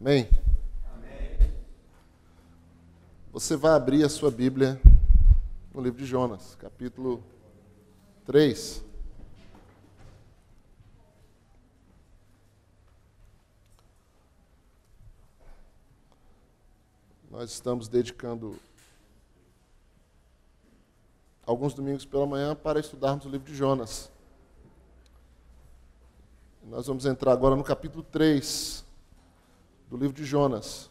Amém? Amém. Você vai abrir a sua Bíblia no livro de Jonas, capítulo 3. Nós estamos dedicando alguns domingos pela manhã para estudarmos o livro de Jonas. Nós vamos entrar agora no capítulo 3 do livro de Jonas.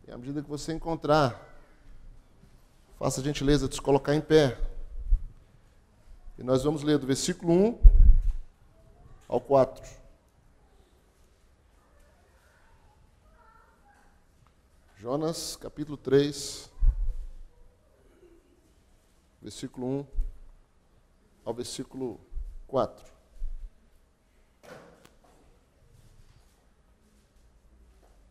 E à medida que você encontrar, faça a gentileza de se colocar em pé. E nós vamos ler do versículo 1 ao 4. Jonas, capítulo 3, versículo 1 ao versículo 4.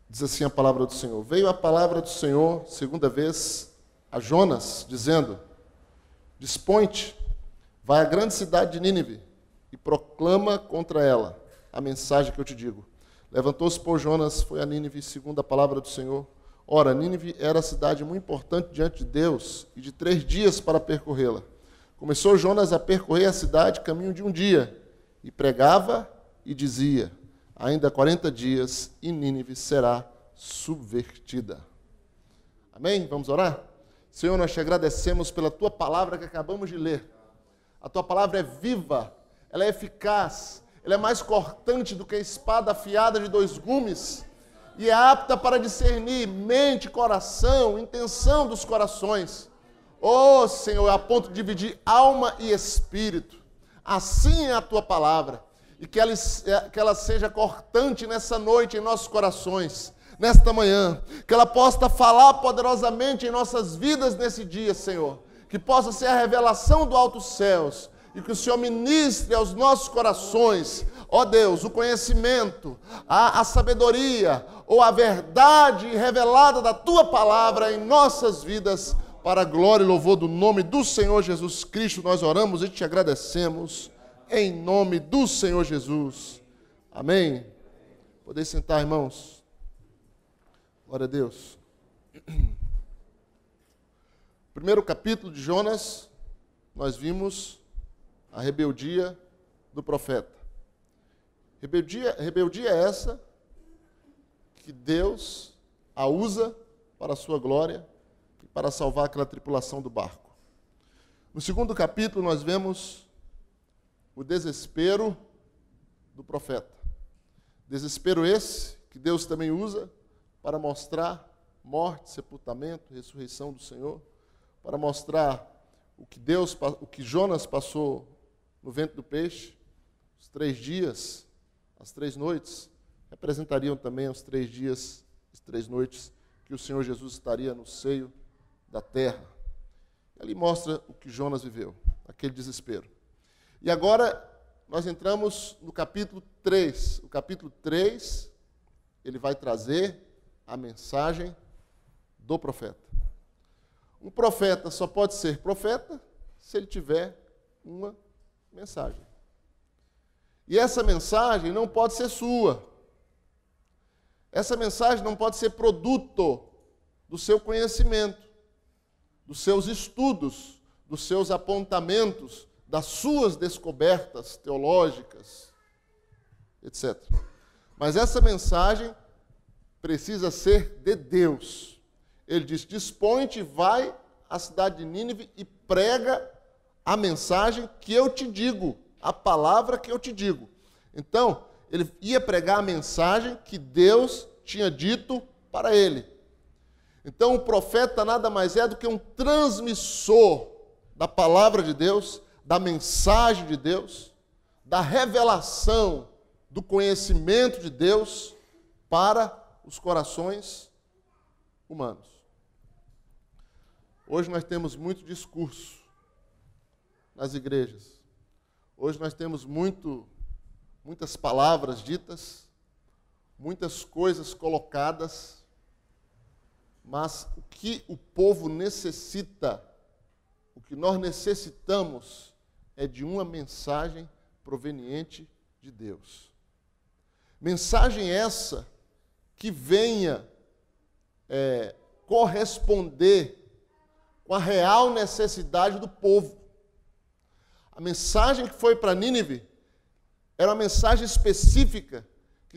Diz assim a palavra do Senhor. Veio a palavra do Senhor, segunda vez, a Jonas, dizendo: Dispõe-te, vai à grande cidade de Nínive e proclama contra ela a mensagem que eu te digo. Levantou-se, pois, Jonas, foi a Nínive, segundo a palavra do Senhor. Ora, Nínive era cidade muito importante diante de Deus, e de 3 dias para percorrê-la. Começou Jonas a percorrer a cidade, caminho de um dia, e pregava e dizia: ainda 40 dias e Nínive será subvertida. Amém? Vamos orar? Senhor, nós te agradecemos pela tua palavra que acabamos de ler. A tua palavra é viva, ela é eficaz, ela é mais cortante do que a espada afiada de 2 gumes, e é apta para discernir mente, coração, intenção dos corações. Oh, Senhor, a ponto de dividir alma e espírito. Assim é a tua palavra. E que ela seja cortante nessa noite em nossos corações, nesta manhã. Que ela possa falar poderosamente em nossas vidas nesse dia, Senhor. Que possa ser a revelação do alto céus. E que o Senhor ministre aos nossos corações, ó Deus, o conhecimento, a sabedoria ou a verdade revelada da tua palavra em nossas vidas. Para a glória e louvor do nome do Senhor Jesus Cristo, nós oramos e te agradecemos. Em nome do Senhor Jesus. Amém? Podem sentar, irmãos. Glória a Deus. Primeiro capítulo de Jonas, nós vimos a rebeldia do profeta. Rebeldia é essa que Deus a usa para a sua glória e para salvar aquela tripulação do barco. No segundo capítulo, nós vemos o desespero do profeta. Desespero esse que Deus também usa para mostrar morte, sepultamento, ressurreição do Senhor, para mostrar o que Jonas passou no ventre do peixe, os 3 dias, as 3 noites, representariam também os 3 dias, as 3 noites que o Senhor Jesus estaria no seio da terra. Ali mostra o que Jonas viveu, aquele desespero. E agora nós entramos no capítulo 3. O capítulo 3, ele vai trazer a mensagem do profeta. Um profeta só pode ser profeta se ele tiver uma mensagem. E essa mensagem não pode ser sua. Essa mensagem não pode ser produto do seu conhecimento, dos seus estudos, dos seus apontamentos, das suas descobertas teológicas, etc. Mas essa mensagem precisa ser de Deus. Ele diz: dispõe-te, vai à cidade de Nínive e prega a mensagem que eu te digo, a palavra que eu te digo. Então, ele ia pregar a mensagem que Deus tinha dito para ele. Então, o profeta nada mais é do que um transmissor da palavra de Deus, da mensagem de Deus, da revelação do conhecimento de Deus para os corações humanos. Hoje nós temos muito discurso nas igrejas. Hoje nós temos muitas palavras ditas, muitas coisas colocadas, mas o que o povo necessita, o que nós necessitamos é de uma mensagem proveniente de Deus. Mensagem essa que venha corresponder com a real necessidade do povo. A mensagem que foi para Nínive era uma mensagem específica que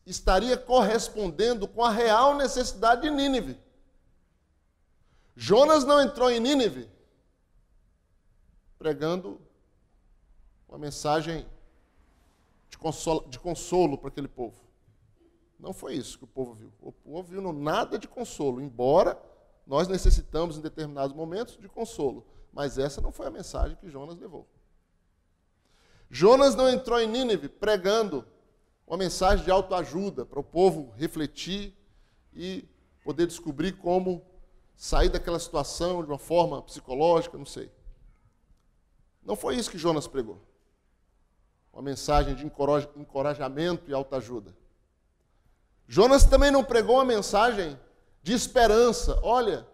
estaria correspondendo com a real necessidade de Nínive. Jonas não entrou em Nínive pregando uma mensagem de consolo para aquele povo. Não foi isso que o povo viu. O povo viu nada de consolo, embora nós necessitamos em determinados momentos de consolo. Mas essa não foi a mensagem que Jonas levou. Jonas não entrou em Nínive pregando uma mensagem de autoajuda para o povo refletir e poder descobrir como sair daquela situação de uma forma psicológica, não sei. Não foi isso que Jonas pregou. Uma mensagem de encorajamento e autoajuda. Jonas também não pregou uma mensagem de esperança. Olha,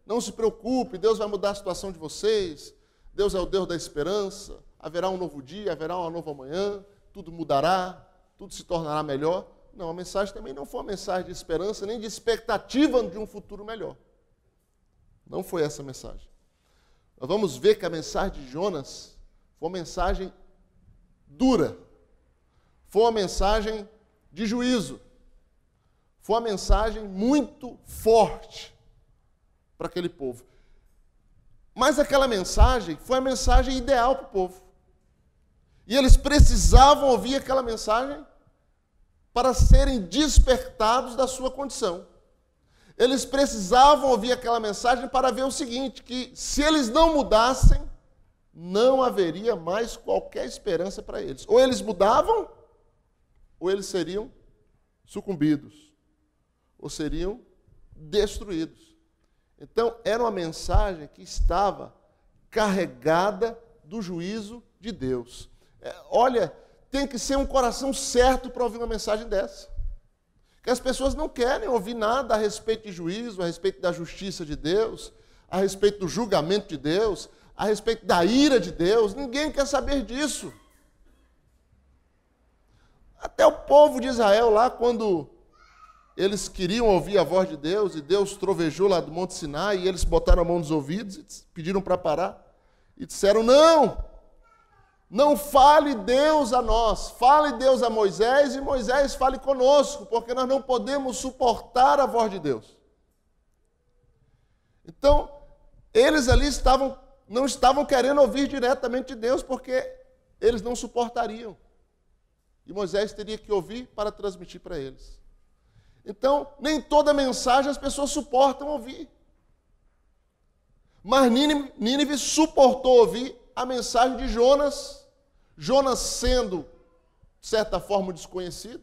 não se preocupe, Deus vai mudar a situação de vocês. Deus é o Deus da esperança. Haverá um novo dia, haverá uma nova manhã. Tudo mudará, tudo se tornará melhor. Não, a mensagem também não foi uma mensagem de esperança, nem de expectativa de um futuro melhor. Não foi essa a mensagem. Nós vamos ver que a mensagem de Jonas foi uma mensagem dura. Foi uma mensagem de juízo. Foi uma mensagem muito forte para aquele povo. Mas aquela mensagem foi a mensagem ideal para o povo. E eles precisavam ouvir aquela mensagem para serem despertados da sua condição. Eles precisavam ouvir aquela mensagem para ver o seguinte, que se eles não mudassem, não haveria mais qualquer esperança para eles. Ou eles mudavam, ou eles seriam sucumbidos, ou seriam destruídos. Então, era uma mensagem que estava carregada do juízo de Deus. Olha, tem que ser um coração certo para ouvir uma mensagem dessa. Que as pessoas não querem ouvir nada a respeito de juízo, a respeito da justiça de Deus, a respeito do julgamento de Deus, a respeito da ira de Deus. Ninguém quer saber disso. Até o povo de Israel lá, quando eles queriam ouvir a voz de Deus, e Deus trovejou lá do Monte Sinai, e eles botaram a mão nos ouvidos e pediram para parar, e disseram, não fale Deus a nós, fale Deus a Moisés, e Moisés fale conosco, porque nós não podemos suportar a voz de Deus. Então, eles ali não estavam querendo ouvir diretamente de Deus, porque eles não suportariam. E Moisés teria que ouvir para transmitir para eles. Então, nem toda mensagem as pessoas suportam ouvir. Mas Nínive suportou ouvir a mensagem de Jonas. Jonas sendo, de certa forma, desconhecido.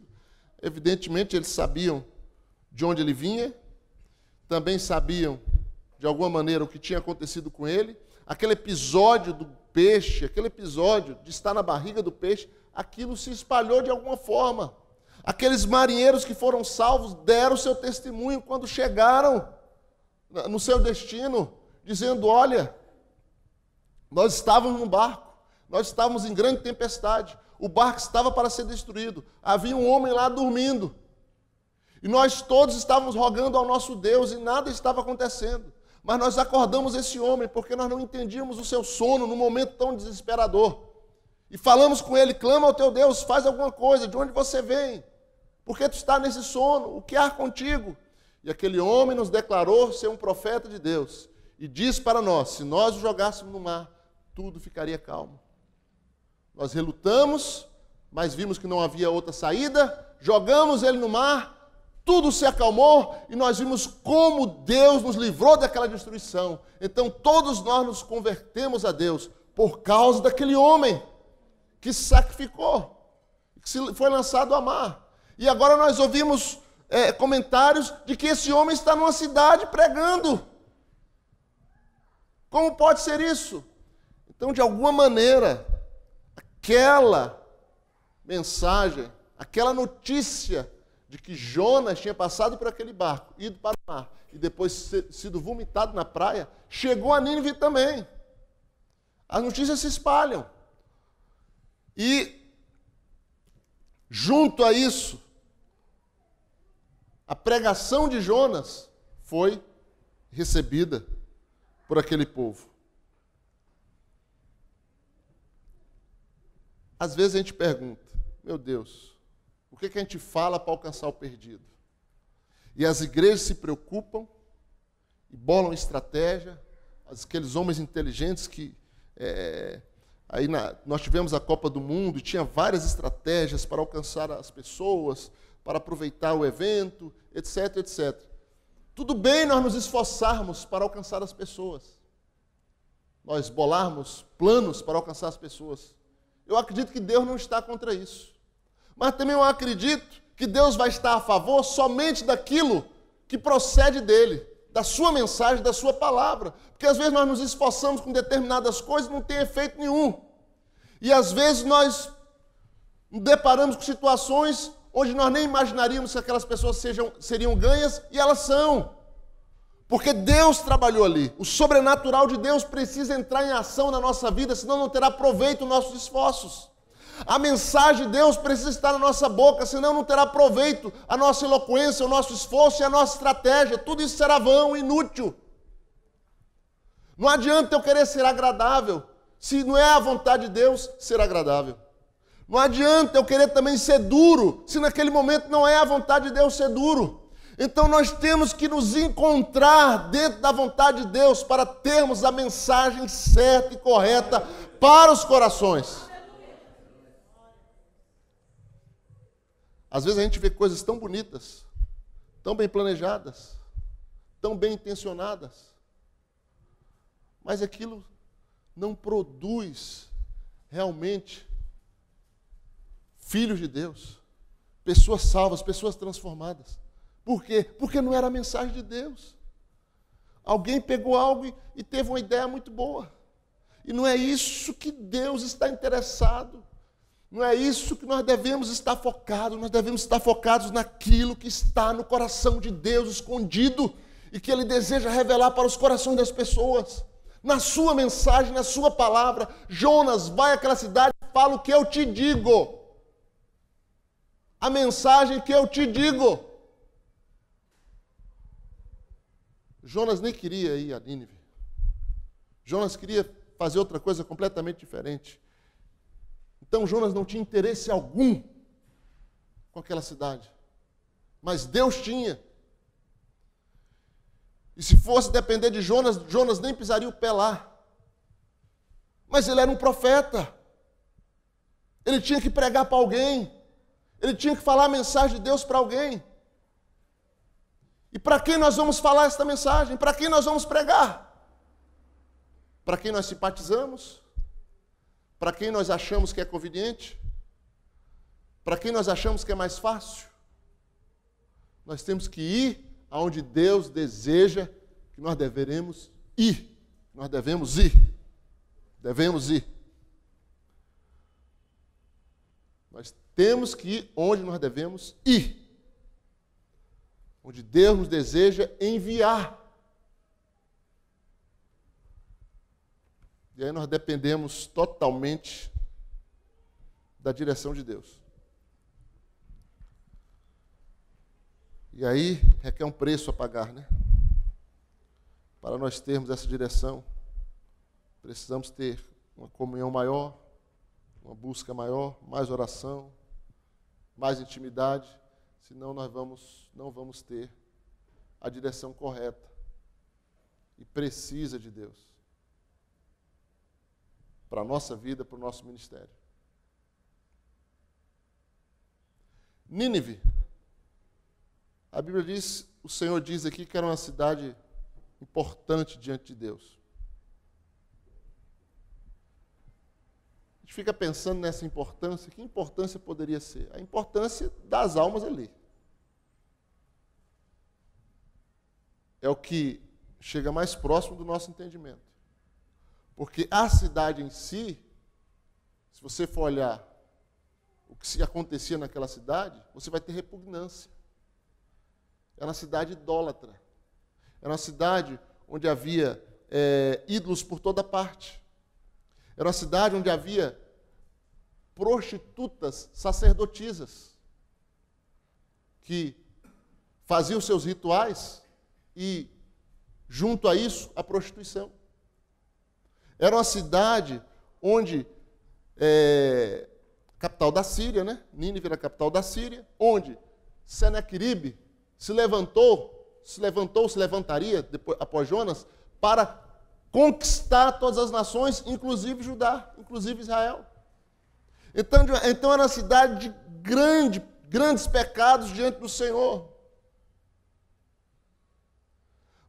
Evidentemente, eles sabiam de onde ele vinha. Também sabiam, de alguma maneira, o que tinha acontecido com ele. Aquele episódio do peixe, aquele episódio de estar na barriga do peixe, aquilo se espalhou de alguma forma. Aqueles marinheiros que foram salvos deram seu testemunho quando chegaram no seu destino, dizendo, olha, nós estávamos num barco, nós estávamos em grande tempestade, o barco estava para ser destruído, havia um homem lá dormindo, e nós todos estávamos rogando ao nosso Deus e nada estava acontecendo, mas nós acordamos esse homem porque nós não entendíamos o seu sono num momento tão desesperador, e falamos com ele, clama ao teu Deus, faz alguma coisa, de onde você vem? Por que tu está nesse sono? O que há contigo? E aquele homem nos declarou ser um profeta de Deus. E disse para nós, se nós o jogássemos no mar, tudo ficaria calmo. Nós relutamos, mas vimos que não havia outra saída, jogamos ele no mar, tudo se acalmou e nós vimos como Deus nos livrou daquela destruição. Então todos nós nos convertemos a Deus por causa daquele homem que se sacrificou, que foi lançado ao mar. E agora nós ouvimos comentários de que esse homem está numa cidade pregando. Como pode ser isso? Então, de alguma maneira, aquela mensagem, aquela notícia de que Jonas tinha passado por aquele barco, ido para o mar, e depois sido vomitado na praia, chegou a Nínive também. As notícias se espalham. E Junto a isso, a pregação de Jonas foi recebida por aquele povo. Às vezes a gente pergunta, meu Deus, o que a gente fala para alcançar o perdido? E as igrejas se preocupam e bolam estratégia, aqueles homens inteligentes que... nós tivemos a Copa do Mundo e tinha várias estratégias para alcançar as pessoas, para aproveitar o evento, etc, etc. Tudo bem nós nos esforçarmos para alcançar as pessoas, nós bolarmos planos para alcançar as pessoas. Eu acredito que Deus não está contra isso. Mas também eu acredito que Deus vai estar a favor somente daquilo que procede dele, da sua mensagem, da sua palavra. Porque às vezes nós nos esforçamos com determinadas coisas e não tem efeito nenhum. E às vezes nós nos deparamos com situações onde nós nem imaginaríamos que aquelas pessoas seriam ganhas, e elas são. Porque Deus trabalhou ali. O sobrenatural de Deus precisa entrar em ação na nossa vida, senão não terá proveito os nossos esforços. A mensagem de Deus precisa estar na nossa boca, senão não terá proveito a nossa eloquência, o nosso esforço e a nossa estratégia. Tudo isso será vão, inútil. Não adianta eu querer ser agradável, se não é a vontade de Deus ser agradável. Não adianta eu querer também ser duro, se naquele momento não é a vontade de Deus ser duro. Então nós temos que nos encontrar dentro da vontade de Deus para termos a mensagem certa e correta para os corações. Às vezes a gente vê coisas tão bonitas, tão bem planejadas, tão bem intencionadas, mas aquilo não produz realmente filhos de Deus, pessoas salvas, pessoas transformadas. Por quê? Porque não era a mensagem de Deus. Alguém pegou algo e teve uma ideia muito boa. E não é isso que Deus está interessado. Não é isso que nós devemos estar focados. Nós devemos estar focados naquilo que está no coração de Deus escondido e que Ele deseja revelar para os corações das pessoas. Na sua mensagem, na sua palavra, Jonas, vai àquela cidade e fala o que eu te digo. A mensagem que eu te digo. Jonas nem queria ir a Nínive. Jonas queria fazer outra coisa completamente diferente. Então Jonas não tinha interesse algum com aquela cidade. Mas Deus tinha. E se fosse depender de Jonas, Jonas nem pisaria o pé lá. Mas ele era um profeta. Ele tinha que pregar para alguém. Ele tinha que falar a mensagem de Deus para alguém. E para quem nós vamos falar esta mensagem? Para quem nós vamos pregar? Para quem nós simpatizamos? Para quem nós achamos que é conveniente? Para quem nós achamos que é mais fácil? Nós temos que ir aonde Deus deseja que nós deveremos ir. Nós devemos ir. Devemos ir. Nós temos que ir onde nós devemos ir. Onde Deus nos deseja enviar. E aí nós dependemos totalmente da direção de Deus. E aí requer um preço a pagar, né? Para nós termos essa direção, precisamos ter uma comunhão maior, uma busca maior, mais oração, mais intimidade. Senão nós não vamos ter a direção correta. E precisa de Deus. Para a nossa vida, para o nosso ministério. Nínive. A Bíblia diz, o Senhor diz aqui que era uma cidade importante diante de Deus. A gente fica pensando nessa importância. Que importância poderia ser? A importância das almas ali. É o que chega mais próximo do nosso entendimento. Porque a cidade em si, se você for olhar o que se acontecia naquela cidade, você vai ter repugnância. Era uma cidade idólatra. Era uma cidade onde havia ídolos por toda parte. Era uma cidade onde havia prostitutas sacerdotisas, que faziam seus rituais e, junto a isso, a prostituição. Era uma cidade onde, capital da Síria, né? Nínive era a capital da Síria, onde Senaqueribe se levantaria, depois, após Jonas, para conquistar todas as nações, inclusive Judá, inclusive Israel. Então era uma cidade de grandes pecados diante do Senhor.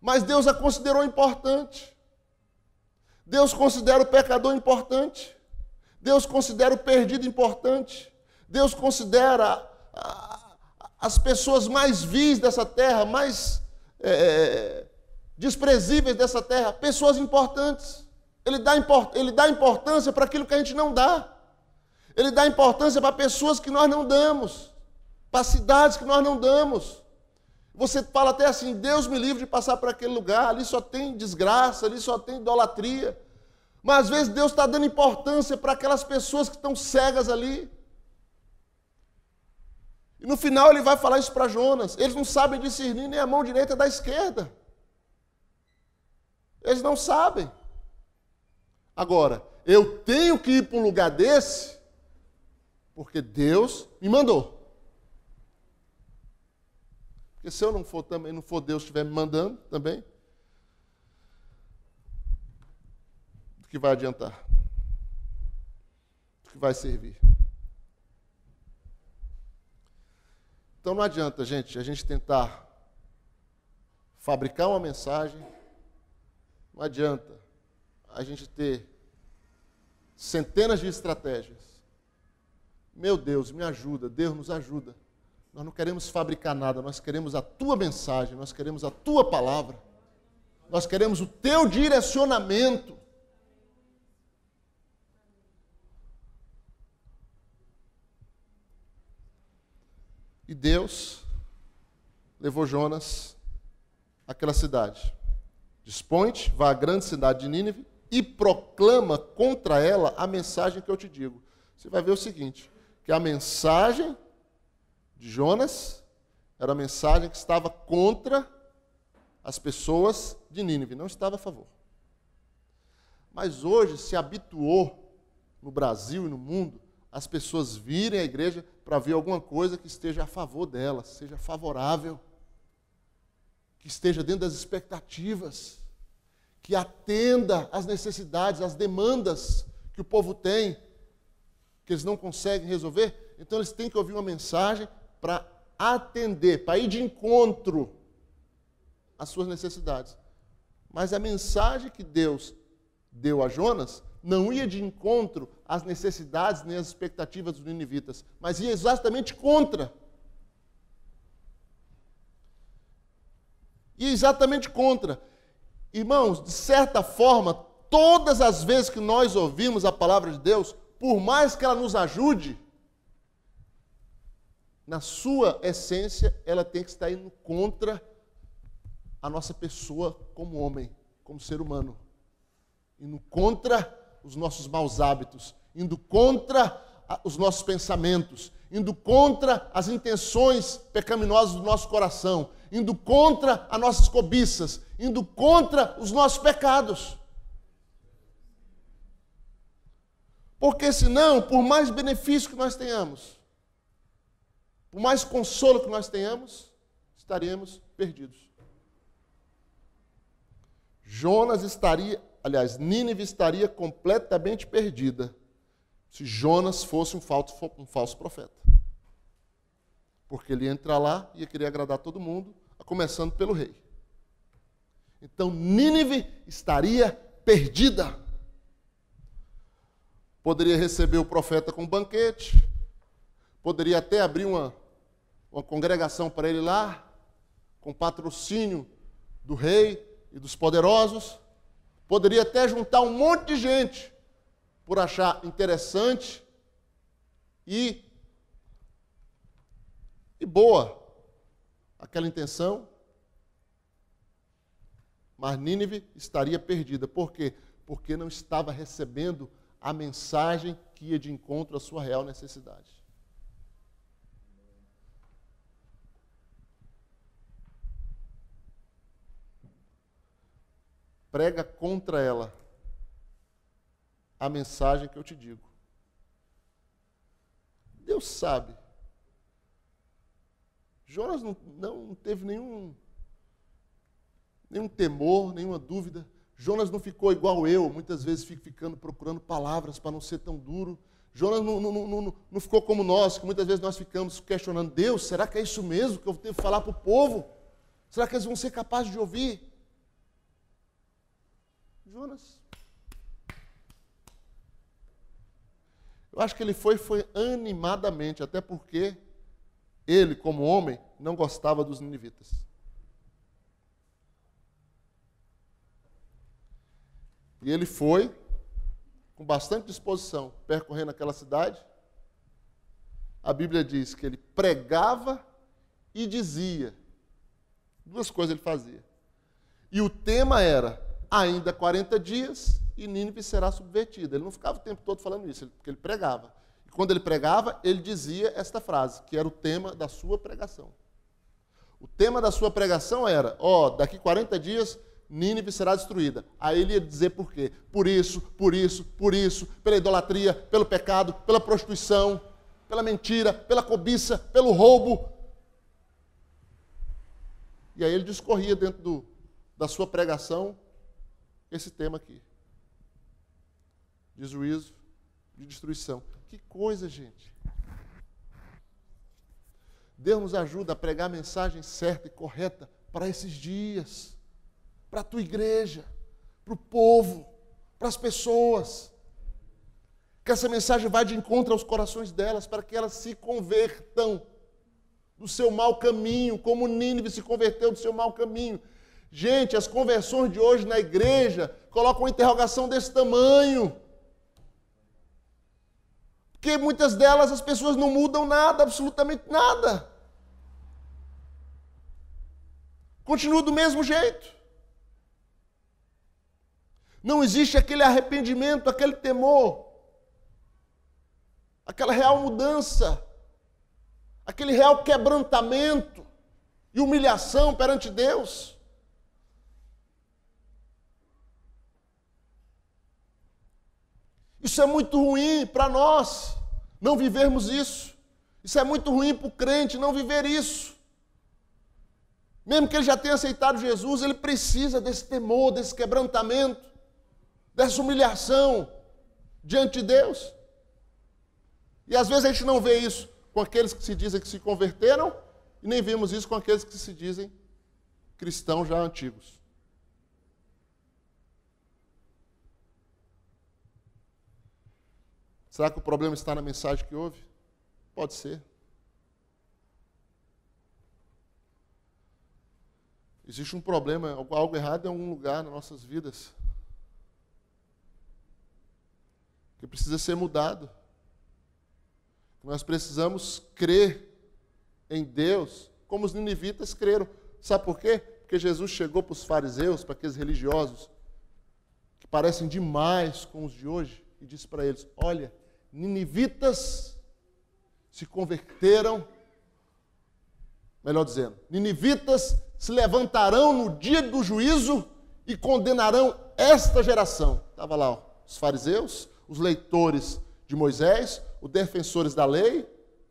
Mas Deus a considerou importante. Deus considera o pecador importante. Deus considera o perdido importante. Deus considera as pessoas mais vis dessa terra, mais desprezíveis dessa terra, pessoas importantes. Ele dá importância para aquilo que a gente não dá. Ele dá importância para pessoas que nós não damos, para cidades que nós não damos. Você fala até assim, Deus me livre de passar por aquele lugar, ali só tem desgraça, ali só tem idolatria. Mas às vezes Deus está dando importância para aquelas pessoas que estão cegas ali. E no final ele vai falar isso para Jonas. Eles não sabem discernir nem a mão direita da esquerda. Eles não sabem. Agora, eu tenho que ir para um lugar desse, porque Deus me mandou. Porque se eu não for também, não for Deus que estiver me mandando também, do que vai adiantar? Do que vai servir? Então não adianta, gente, a gente tentar fabricar uma mensagem, não adianta a gente ter centenas de estratégias. Meu Deus, me ajuda, Deus nos ajuda. Nós não queremos fabricar nada, nós queremos a tua mensagem, nós queremos a tua palavra, nós queremos o teu direcionamento. E Deus levou Jonas àquela cidade. Dispõe-te, vá à grande cidade de Nínive e proclama contra ela a mensagem que eu te digo. Você vai ver o seguinte, que a mensagem de Jonas era a mensagem que estava contra as pessoas de Nínive, não estava a favor. Mas hoje se habituou no Brasil e no mundo as pessoas virem à igreja para ver alguma coisa que esteja a favor delas, seja favorável, que esteja dentro das expectativas, que atenda às necessidades, às demandas que o povo tem, que eles não conseguem resolver. Então eles têm que ouvir uma mensagem para atender, para ir de encontro às suas necessidades. Mas a mensagem que Deus deu a Jonas não ia de encontro às necessidades nem às expectativas dos ninivitas, mas ia exatamente contra. Ia exatamente contra. Irmãos, de certa forma, todas as vezes que nós ouvimos a palavra de Deus, por mais que ela nos ajude, na sua essência, ela tem que estar indo contra a nossa pessoa como homem, como ser humano. Indo contra os nossos maus hábitos, indo contra os nossos pensamentos, indo contra as intenções pecaminosas do nosso coração, indo contra as nossas cobiças, indo contra os nossos pecados. Porque senão, por mais benefício que nós tenhamos, por mais consolo que nós tenhamos, estaríamos perdidos. Nínive estaria completamente perdida se Jonas fosse um falso profeta. Porque ele ia entrar lá e ia querer agradar todo mundo, começando pelo rei. Então Nínive estaria perdida. Poderia receber o profeta com um banquete, poderia até abrir uma congregação para ele lá, com patrocínio do rei e dos poderosos, poderia até juntar um monte de gente por achar interessante e boa aquela intenção, mas Nínive estaria perdida. Por quê? Porque não estava recebendo a mensagem que ia de encontro à sua real necessidade. Prega contra ela a mensagem que eu te digo. Deus sabe. Jonas não teve nenhum temor, nenhuma dúvida. Jonas não ficou igual eu, muitas vezes fico procurando palavras para não ser tão duro. Jonas não ficou como nós, que muitas vezes nós ficamos questionando, Deus, será que é isso mesmo que eu tenho que falar para o povo? Será que eles vão ser capazes de ouvir? Jonas, eu acho que ele foi animadamente, até porque ele, como homem, não gostava dos ninivitas. E ele foi, com bastante disposição, percorrendo aquela cidade. A Bíblia diz que ele pregava e dizia. Duas coisas ele fazia. E o tema era, ainda 40 dias e Nínive será subvertida. Ele não ficava o tempo todo falando isso, porque ele pregava. E quando ele pregava, ele dizia esta frase, que era o tema da sua pregação. O tema da sua pregação era, daqui 40 dias, Nínive será destruída. Aí ele ia dizer por quê. Por isso, pela idolatria, pelo pecado, pela prostituição, pela mentira, pela cobiça, pelo roubo. E aí ele discorria dentro da sua pregação esse tema aqui. De juízo, de destruição. Que coisa, gente. Deus nos ajuda a pregar a mensagem certa e correta para esses dias. Para a tua igreja, para o povo, para as pessoas. Que essa mensagem vá de encontro aos corações delas, para que elas se convertam do seu mau caminho, como Nínive se converteu do seu mau caminho. Gente, as conversões de hoje na igreja colocam uma interrogação desse tamanho. Porque muitas delas as pessoas não mudam nada, absolutamente nada. Continua do mesmo jeito. Não existe aquele arrependimento, aquele temor, aquela real mudança, aquele real quebrantamento e humilhação perante Deus. Isso é muito ruim para nós, não vivermos isso. Isso é muito ruim para o crente, não viver isso. Mesmo que ele já tenha aceitado Jesus, ele precisa desse temor, desse quebrantamento, dessa humilhação diante de Deus. E às vezes a gente não vê isso com aqueles que se dizem que se converteram, e nem vemos isso com aqueles que se dizem cristãos já antigos. Será que o problema está na mensagem que houve? Pode ser. Existe um problema, algo errado em algum lugar nas nossas vidas, que precisa ser mudado. Nós precisamos crer em Deus como os ninivitas creram. Sabe por quê? Porque Jesus chegou para os fariseus, para aqueles religiosos que parecem demais com os de hoje, e disse para eles, olha, ninivitas se converteram, melhor dizendo, ninivitas se levantarão no dia do juízo e condenarão esta geração. Estava lá os fariseus, os leitores de Moisés, os defensores da lei,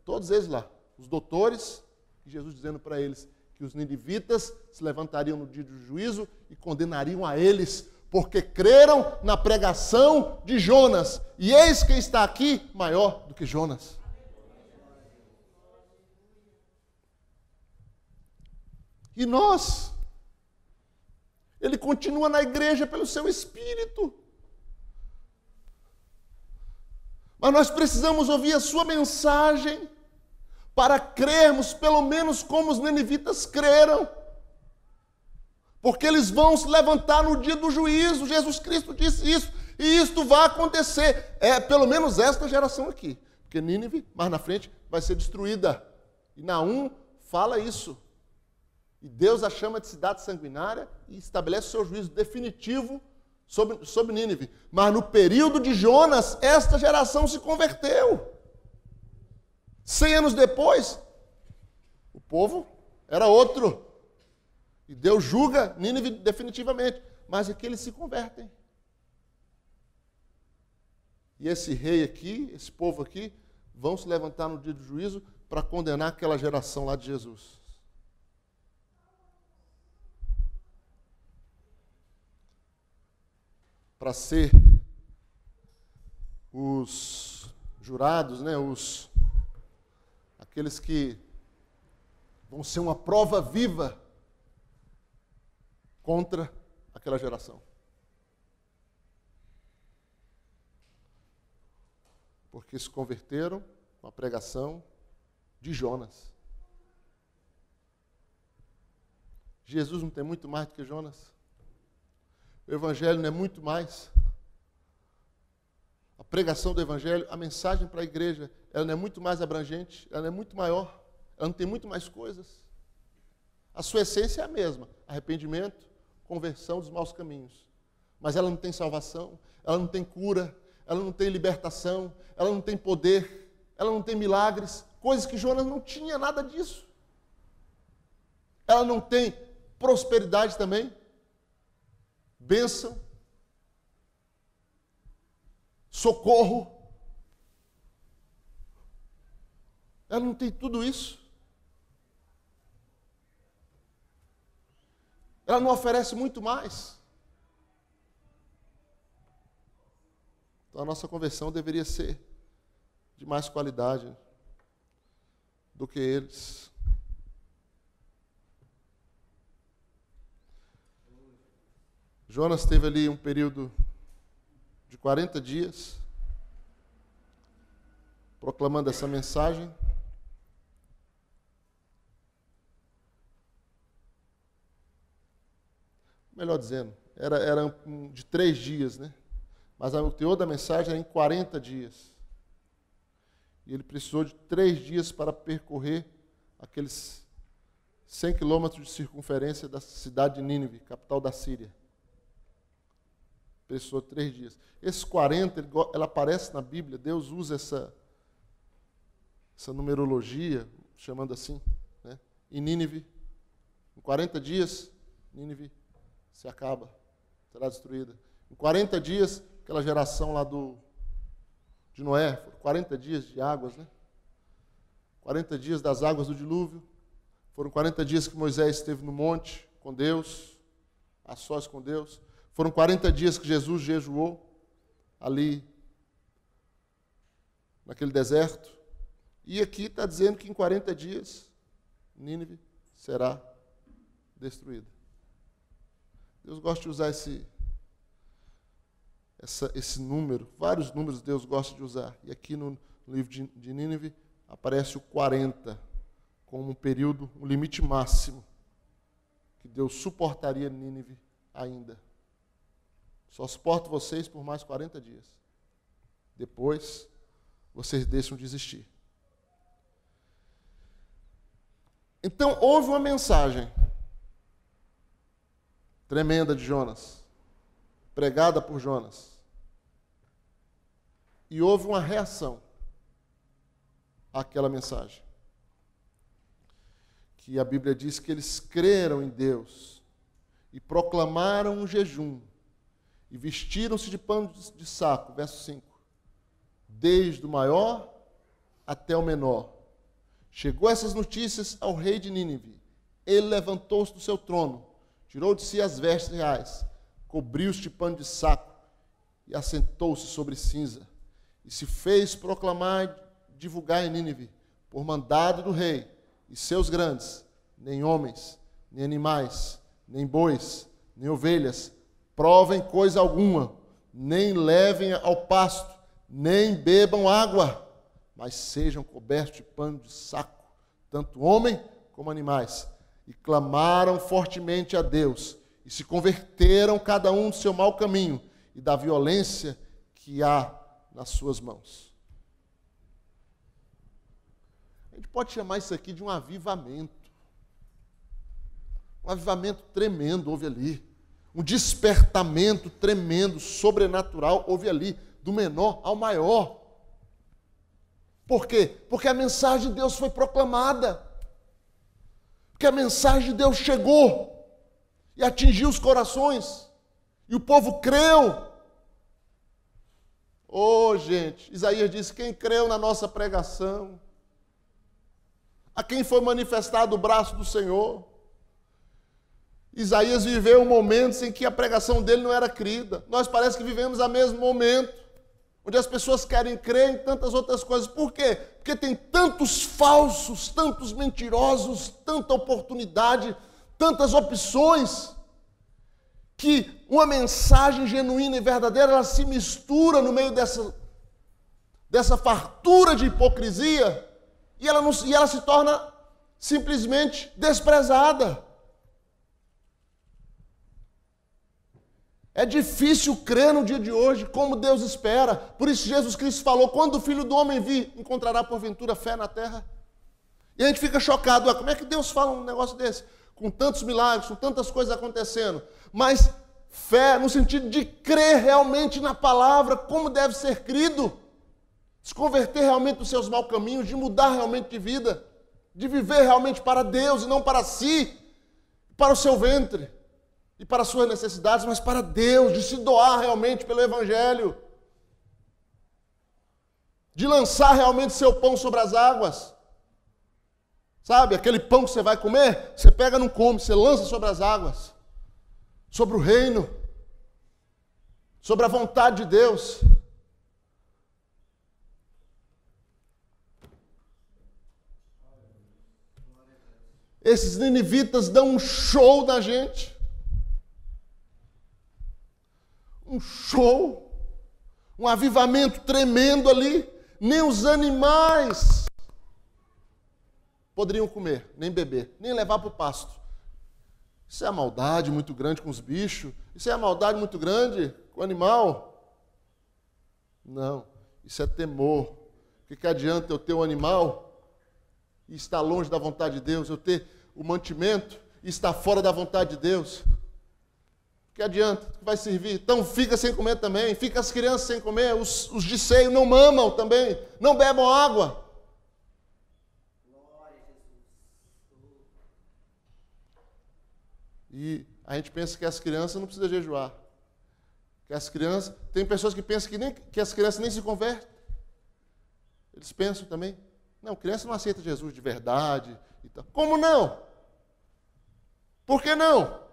todos eles lá, os doutores, e Jesus dizendo para eles que os ninivitas se levantariam no dia do juízo e condenariam a eles, porque creram na pregação de Jonas. E eis quem está aqui maior do que Jonas. E nós, ele continua na igreja pelo seu Espírito. Mas nós precisamos ouvir a sua mensagem para crermos, pelo menos como os ninivitas creram. Porque eles vão se levantar no dia do juízo. Jesus Cristo disse isso. E isto vai acontecer. É pelo menos esta geração aqui. Porque Nínive, mais na frente, vai ser destruída. E Naum fala isso. E Deus a chama de cidade sanguinária e estabelece o seu juízo definitivo sobre Nínive. Mas no período de Jonas, esta geração se converteu. 100 anos depois, o povo era outro. E Deus julga Nínive definitivamente. Mas aqui eles se convertem. E esse rei aqui, esse povo aqui, vão se levantar no dia do juízo para condenar aquela geração lá de Jesus. Para ser os jurados, né, aqueles que vão ser uma prova viva contra aquela geração. Porque se converteram com a pregação de Jonas. Jesus não tem muito mais do que Jonas. O Evangelho não é muito mais. A pregação do Evangelho, a mensagem para a igreja, ela não é muito mais abrangente, ela não é muito maior, ela não tem muito mais coisas. A sua essência é a mesma: arrependimento, conversão dos maus caminhos. Mas ela não tem salvação, ela não tem cura, ela não tem libertação, ela não tem poder, ela não tem milagres, coisas que Jonas não tinha nada disso. Ela não tem prosperidade também, bênção, socorro. Ela não tem tudo isso. Ela não oferece muito mais. Então a nossa conversão deveria ser de mais qualidade do que eles. Jonas teve ali um período de 40 dias proclamando essa mensagem. Melhor dizendo, era de 3 dias, né? Mas o teor da mensagem era em 40 dias. E ele precisou de 3 dias para percorrer aqueles 100 quilômetros de circunferência da cidade de Nínive, capital da Síria. Precisou de 3 dias. Esses 40, ela aparece na Bíblia, Deus usa essa numerologia, chamando assim, né? Em Nínive, em 40 dias, Nínive se acaba, será destruída. Em 40 dias, aquela geração lá de Noé, 40 dias de águas, né? 40 dias das águas do dilúvio. Foram 40 dias que Moisés esteve no monte com Deus, a sós com Deus. Foram 40 dias que Jesus jejuou ali, naquele deserto. E aqui está dizendo que em 40 dias, Nínive será destruída. Deus gosta de usar esse número, vários números Deus gosta de usar. E aqui no livro de Nínive aparece o 40 como um período, um limite máximo que Deus suportaria Nínive ainda. Só suporto vocês por mais 40 dias. Depois, vocês deixam de existir. Então, houve uma mensagem tremenda de Jonas, pregada por Jonas. E houve uma reação àquela mensagem. Que a Bíblia diz que eles creram em Deus e proclamaram um jejum e vestiram-se de pano de saco, verso 5. Desde o maior até o menor. Chegou essas notícias ao rei de Nínive. Ele levantou-se do seu trono, tirou de si as vestes reais, cobriu-se de pano de saco e assentou-se sobre cinza. E se fez proclamar e divulgar em Nínive, por mandado do rei e seus grandes, nem homens, nem animais, nem bois, nem ovelhas, provem coisa alguma, nem levem ao pasto, nem bebam água, mas sejam cobertos de pano de saco, tanto homem como animais. E clamaram fortemente a Deus, e se converteram cada um do seu mau caminho e da violência que há nas suas mãos. A gente pode chamar isso aqui de um avivamento. Um avivamento tremendo houve ali. Um despertamento tremendo, sobrenatural, houve ali, do menor ao maior. Por quê? Porque a mensagem de Deus foi proclamada. Porque a mensagem de Deus chegou e atingiu os corações. E o povo creu. Oh, gente, Isaías disse, quem creu na nossa pregação? A quem foi manifestado o braço do Senhor? Isaías viveu momentos em que a pregação dele não era crida. Nós parece que vivemos o mesmo momento, onde as pessoas querem crer em tantas outras coisas. Por quê? Porque tem tantos falsos, tantos mentirosos, tanta oportunidade, tantas opções, que uma mensagem genuína e verdadeira, ela se mistura no meio dessa fartura de hipocrisia, e ela se torna simplesmente desprezada. É difícil crer no dia de hoje, como Deus espera. Por isso Jesus Cristo falou, quando o Filho do Homem vir, encontrará porventura fé na terra? E a gente fica chocado, como é que Deus fala um negócio desse? Com tantos milagres, com tantas coisas acontecendo. Mas fé no sentido de crer realmente na palavra, como deve ser crido. Se converter realmente dos seus maus caminhos, de mudar realmente de vida. De viver realmente para Deus e não para si, para o seu ventre. E para as suas necessidades, mas para Deus, de se doar realmente pelo Evangelho. De lançar realmente seu pão sobre as águas. Sabe, aquele pão que você vai comer, você pega e não come, você lança sobre as águas. Sobre o reino. Sobre a vontade de Deus. Esses ninivitas dão um show na gente. Um show, um avivamento tremendo ali. Nem os animais poderiam comer, nem beber, nem levar para o pasto. Isso é a maldade muito grande com os bichos? Isso é a maldade muito grande com o animal? Não, isso é temor. O que adianta eu ter um animal e estar longe da vontade de Deus? Eu ter o mantimento e estar fora da vontade de Deus? Que adianta? Que vai servir? Então fica sem comer também, fica as crianças sem comer, os de seio não mamam também, não bebam água. E a gente pensa que as crianças não precisam jejuar. Que as crianças, tem pessoas que pensam que as crianças nem se convertem. Eles pensam também, não, criança não aceita Jesus de verdade. E tal. Como não? Por que não?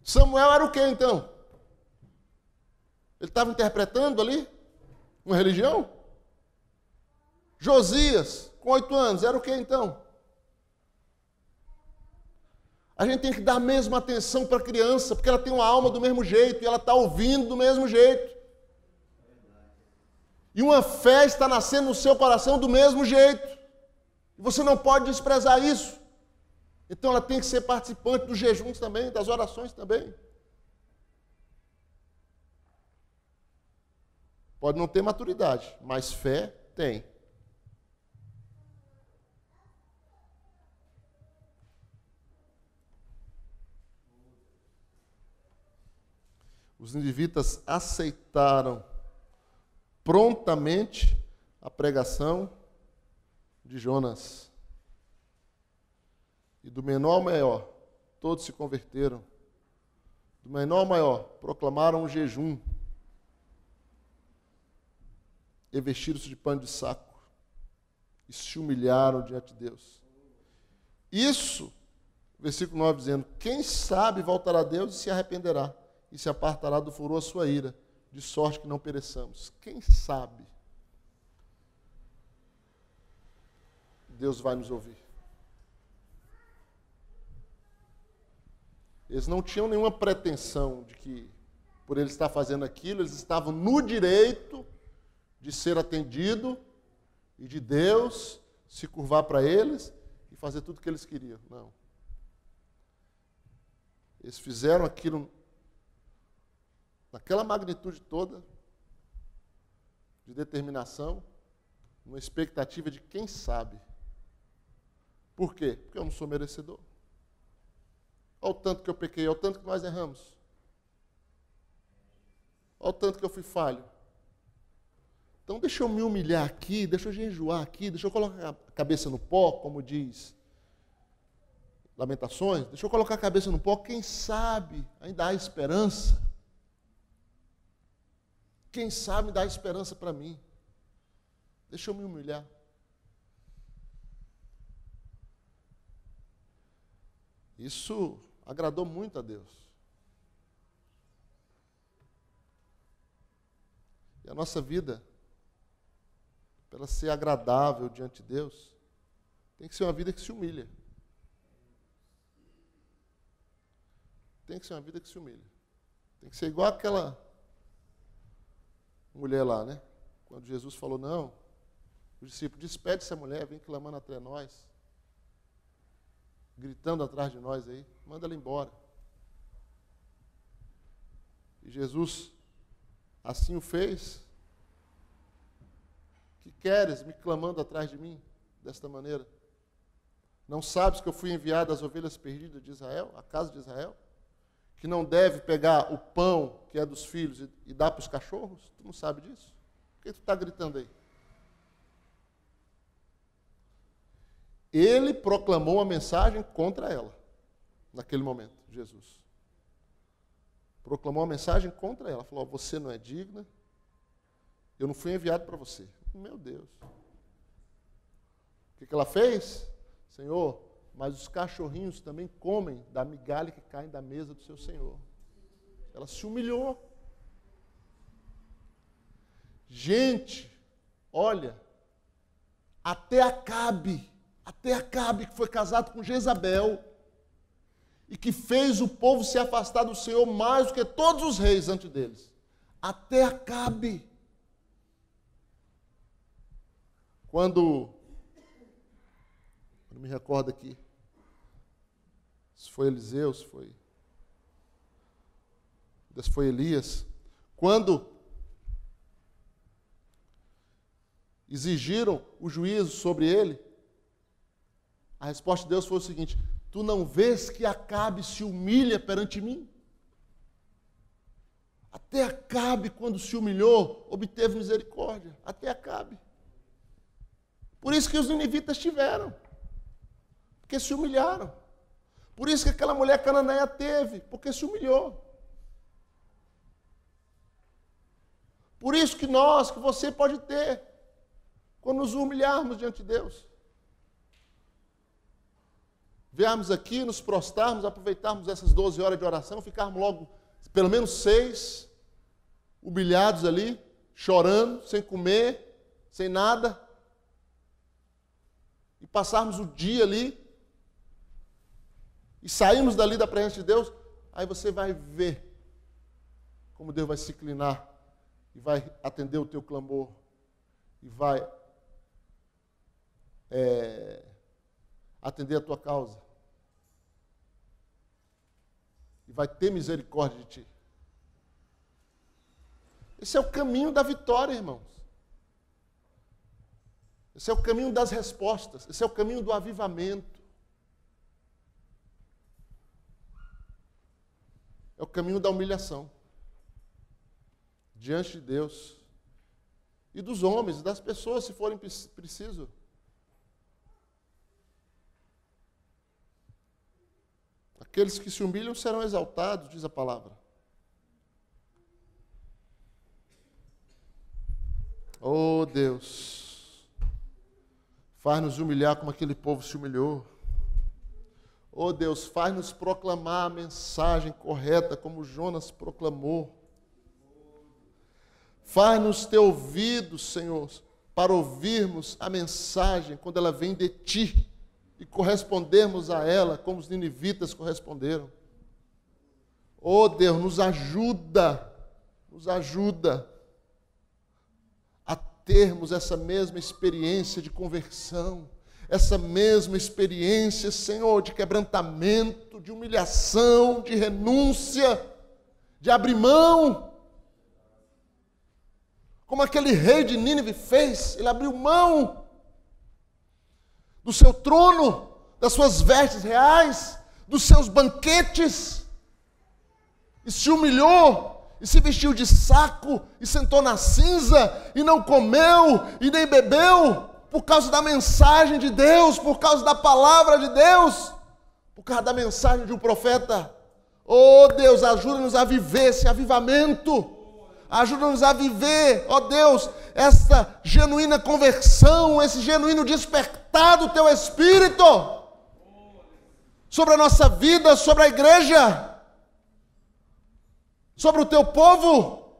Samuel era o quê, então? Ele estava interpretando ali uma religião? Josias, com 8 anos, era o quê, então? A gente tem que dar a mesma atenção para a criança, porque ela tem uma alma do mesmo jeito, e ela está ouvindo do mesmo jeito. E uma fé está nascendo no seu coração do mesmo jeito. E você não pode desprezar isso. Então ela tem que ser participante dos jejuns também, das orações também. Pode não ter maturidade, mas fé tem. Os ninivitas aceitaram prontamente a pregação de Jonas. E do menor ao maior, todos se converteram. Do menor ao maior, proclamaram um jejum. E vestiram-se de pano de saco. E se humilharam diante de Deus. Isso, versículo 9 dizendo, quem sabe voltará a Deus e se arrependerá. E se apartará do furor a sua ira, de sorte que não pereçamos. Quem sabe? Deus vai nos ouvir. Eles não tinham nenhuma pretensão de que, por ele estar fazendo aquilo, eles estavam no direito de ser atendido e de Deus se curvar para eles e fazer tudo o que eles queriam. Não. Eles fizeram aquilo naquela magnitude toda de determinação, uma expectativa de quem sabe. Por quê? Porque eu não sou merecedor. Olha o tanto que eu pequei, olha o tanto que nós erramos. Olha o tanto que eu fui falho. Então deixa eu me humilhar aqui, deixa eu jejuar aqui, deixa eu colocar a cabeça no pó, como diz Lamentações, deixa eu colocar a cabeça no pó, quem sabe ainda há esperança. Quem sabe dá esperança para mim. Deixa eu me humilhar. Isso agradou muito a Deus. E a nossa vida, para ela ser agradável diante de Deus, tem que ser uma vida que se humilha. Tem que ser uma vida que se humilha. Tem que ser igual aquela mulher lá, né? Quando Jesus falou, não, o discípulo, despede essa mulher, vem clamando atrás de nós, gritando atrás de nós aí, manda ela embora. E Jesus assim o fez. Que queres me clamando atrás de mim, desta maneira? Não sabes que eu fui enviado às ovelhas perdidas de Israel, à casa de Israel? Que não deve pegar o pão que é dos filhos e dar para os cachorros? Tu não sabe disso? Por que tu está gritando aí? Ele proclamou uma mensagem contra ela, naquele momento, Jesus. Proclamou uma mensagem contra ela. Falou, você não é digna, eu não fui enviado para você. Meu Deus. O que ela fez? Senhor, mas os cachorrinhos também comem da migalha que cai da mesa do seu Senhor. Ela se humilhou. Gente, olha, até Acabe, que foi casado com Jezabel, e que fez o povo se afastar do Senhor mais do que todos os reis antes deles. Até Acabe. Quando me recordo aqui, se foi Eliseu, se foi Elias, quando exigiram o juízo sobre ele, a resposta de Deus foi o seguinte, tu não vês que Acabe se humilha perante mim? Até Acabe, quando se humilhou, obteve misericórdia. Até Acabe. Por isso que os ninivitas tiveram. Porque se humilharam. Por isso que aquela mulher cananeia teve, porque se humilhou. Por isso que que você pode ter, quando nos humilharmos diante de Deus. Viermos aqui, nos prostrarmos, aproveitarmos essas 12 horas de oração, ficarmos logo, pelo menos 6, humilhados ali, chorando, sem comer, sem nada, e passarmos o dia ali, e saímos dali da presença de Deus, aí você vai ver como Deus vai se inclinar e vai atender o teu clamor e vai atender a tua causa e vai ter misericórdia de ti. Esse é o caminho da vitória, irmãos. Esse é o caminho das respostas, esse é o caminho do avivamento. É o caminho da humilhação diante de Deus e dos homens, das pessoas, se forem preciso. Aqueles que se humilham serão exaltados, diz a palavra. Oh Deus, faz-nos humilhar como aquele povo se humilhou. Oh Deus, faz-nos proclamar a mensagem correta como Jonas proclamou. Faz-nos ter ouvidos, Senhor, para ouvirmos a mensagem quando ela vem de Ti e correspondermos a ela como os ninivitas corresponderam. Oh Deus, nos ajuda a termos essa mesma experiência de conversão, essa mesma experiência, Senhor, de quebrantamento, de humilhação, de renúncia, de abrir mão. Como aquele rei de Nínive fez, ele abriu mão do seu trono, das suas vestes reais, dos seus banquetes, e se humilhou, e se vestiu de saco, e sentou na cinza, e não comeu, e nem bebeu, por causa da mensagem de Deus, por causa da palavra de Deus, por causa da mensagem de um profeta. Oh Deus, ajuda-nos a viver esse avivamento, ajuda-nos a viver, ó Deus, essa genuína conversão, esse genuíno despertar do Teu Espírito sobre a nossa vida, sobre a igreja, sobre o Teu povo.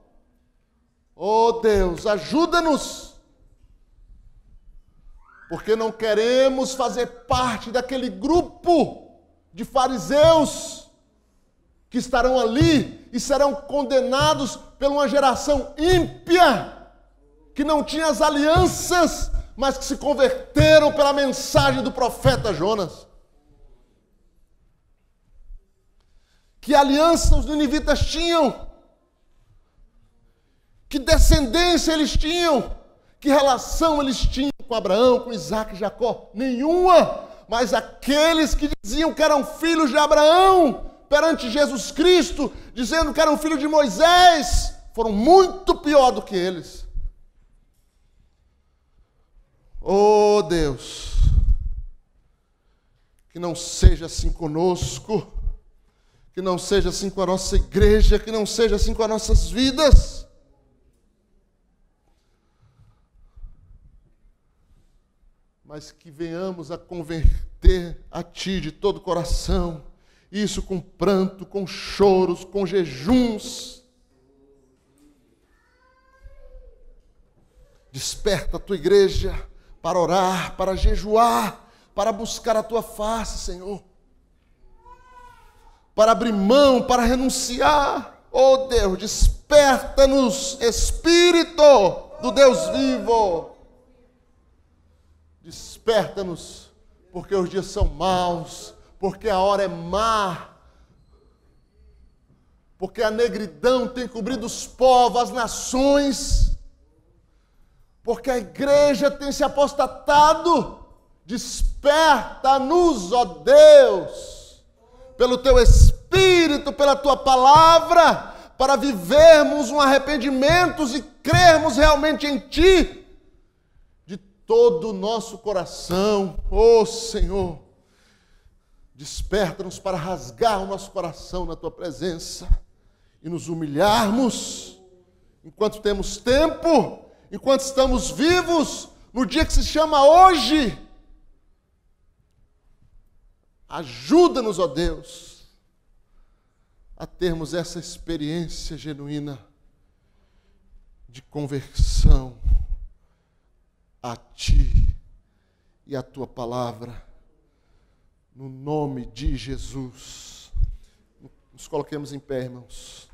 Oh Deus, ajuda-nos, porque não queremos fazer parte daquele grupo de fariseus que estarão ali e serão condenados por uma geração ímpia, que não tinha as alianças, mas que se converteram pela mensagem do profeta Jonas. Que aliança os ninivitas tinham? Que descendência eles tinham? Que relação eles tinham com Abraão, com Isaac e Jacó? Nenhuma! Mas aqueles que diziam que eram filhos de Abraão perante Jesus Cristo, dizendo que eram filhos de Moisés, foram muito pior do que eles. Oh Deus, que não seja assim conosco, que não seja assim com a nossa igreja, que não seja assim com as nossas vidas. Mas que venhamos a converter a Ti de todo o coração, isso com pranto, com choros, com jejuns. Desperta a Tua igreja para orar, para jejuar, para buscar a Tua face, Senhor. Para abrir mão, para renunciar. Oh Deus, desperta-nos, Espírito do Deus vivo. Desperta-nos, porque os dias são maus, porque a hora é má, porque a negridão tem cobrido os povos, as nações, porque a igreja tem se apostatado. Desperta-nos, ó Deus, pelo Teu Espírito, pela Tua palavra, para vivermos um arrependimento e crermos realmente em Ti, de todo o nosso coração. Ó Senhor, desperta-nos para rasgar o nosso coração na Tua presença e nos humilharmos enquanto temos tempo, enquanto estamos vivos, no dia que se chama hoje. Ajuda-nos, ó Deus, a termos essa experiência genuína de conversão a Ti e a Tua palavra, no nome de Jesus. Nos coloquemos em pé, irmãos.